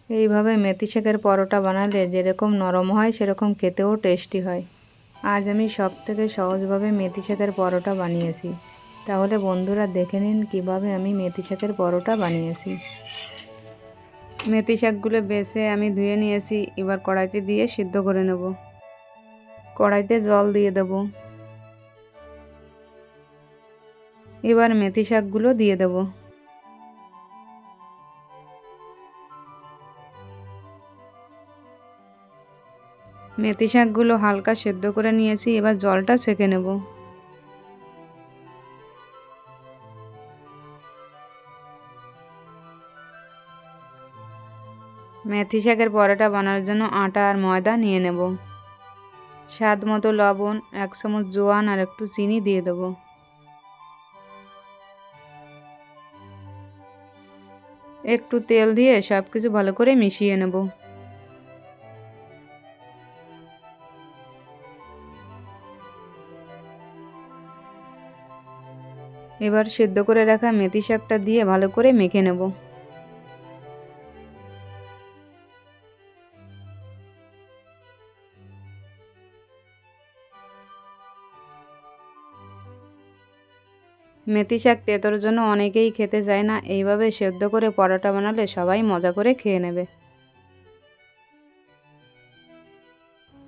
এইভাবে মেথি শাকের পরোটা বানালে যেরকম নরম হয় সেরকম খেতেও টেস্টি হয়। আজ আমি সবথেকে সহজভাবে মেথি শাকের পরোটা বানিয়েছি। তাহলে বন্ধুরা দেখে নিন কিভাবে আমি মেথি শাকের পরোটা বানিয়েছি। মেথি শাকগুলো বেছে আমি ধুয়ে নিয়েছি। এবার কড়াইতে দিয়ে সিদ্ধ করে নেব। কড়াইতে জল দিয়ে দেব। এবার মেথি শাকগুলো দিয়ে দেব। মেথি শাকগুলো হালকা সেদ্ধ করে নিয়েছি। এবার জলটা ছেঁকে নেব। মেথি শাকের পরোটা বানানোর জন্য আটা আর ময়দা নিয়ে নেব। স্বাদ মতো লবণ, 1 চামচ জোয়ান আর একটু চিনি দিয়ে দেব। একটু তেল দিয়ে সব কিছু ভালো করে মিশিয়ে নেব। এবার সেদ্ধ করে রাখা মেথি শাকটা দিয়ে ভালো করে মেখে নেব। মেথি শাক তেতোর জন্য অনেকেই খেতে চায় না। এইভাবে সেদ্ধ করে পরোটা বানালে সবাই মজা করে খেয়ে নেবে।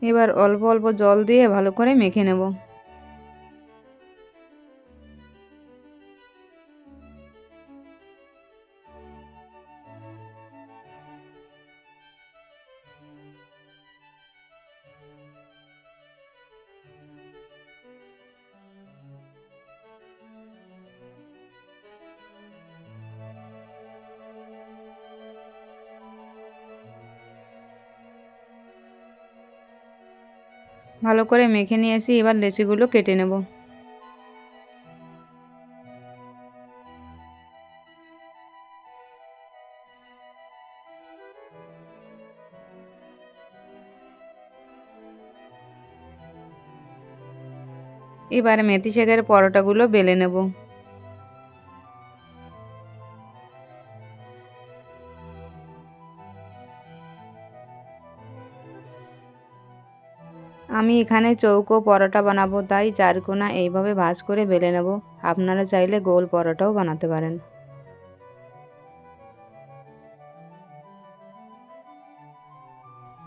এবার অল্প অল্প জল দিয়ে ভালো করে মেখে নেব। ভালো করে মেখে নিয়েছি। এবার লেচিগুলো কেটে নেব। এবার মেথি শাকের পরোটাগুলো বেলে নেব। আমি এখানে চৌকো পরোটা বানাবো, তাই চারকোনা এইভাবে ভাঁজ করে বেলে নেব। আপনারা চাইলে গোল পরোটাও বানাতে পারেন।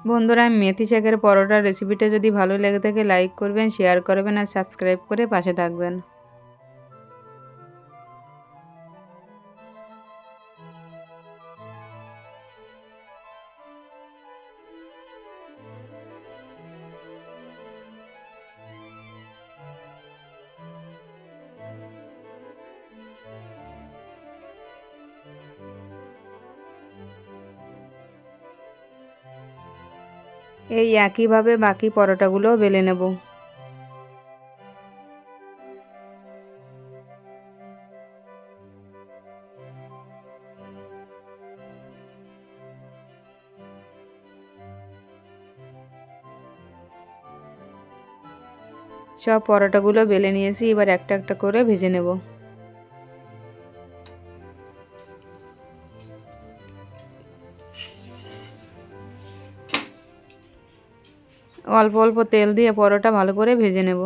বন্ধুরা, মেথি শাকের পরোটার রেসিপিটা যদি ভালো লেগে থাকে লাইক করবেন, শেয়ার করবেন আর সাবস্ক্রাইব করে পাশে থাকবেন। এই একইভাবে বাকি পরোটাগুলোও বেলে নেব। সব পরোটাগুলো বেলে নিয়েছি। এবার একটা একটা করে ভেজে নেব। অল্প অল্প তেল দিয়ে পরোটা ভালো করে ভেজে নেব।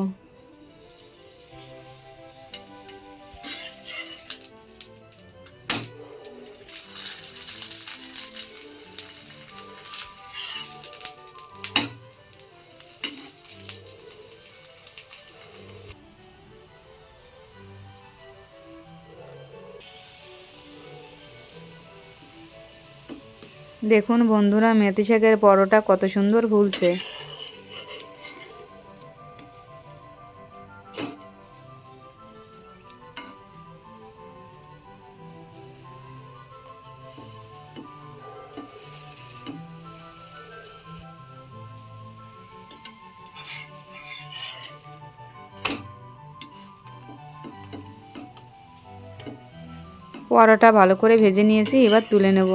দেখুন বন্ধুরা, মেথি শাকের পরোটা কত সুন্দর ফুলছে। পরোটা ভালো করে ভেজে নিয়েছি। এবার তুলে নেব।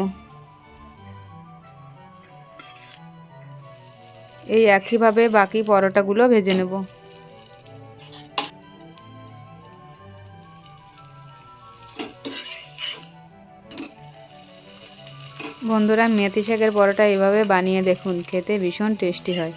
এই একইভাবে বাকি পরোটাগুলো ভেজে নেব। বন্ধুরা মেথি শাকের পরোটা এভাবে বানিয়ে দেখুন, খেতে ভীষণ টেস্টি হয়।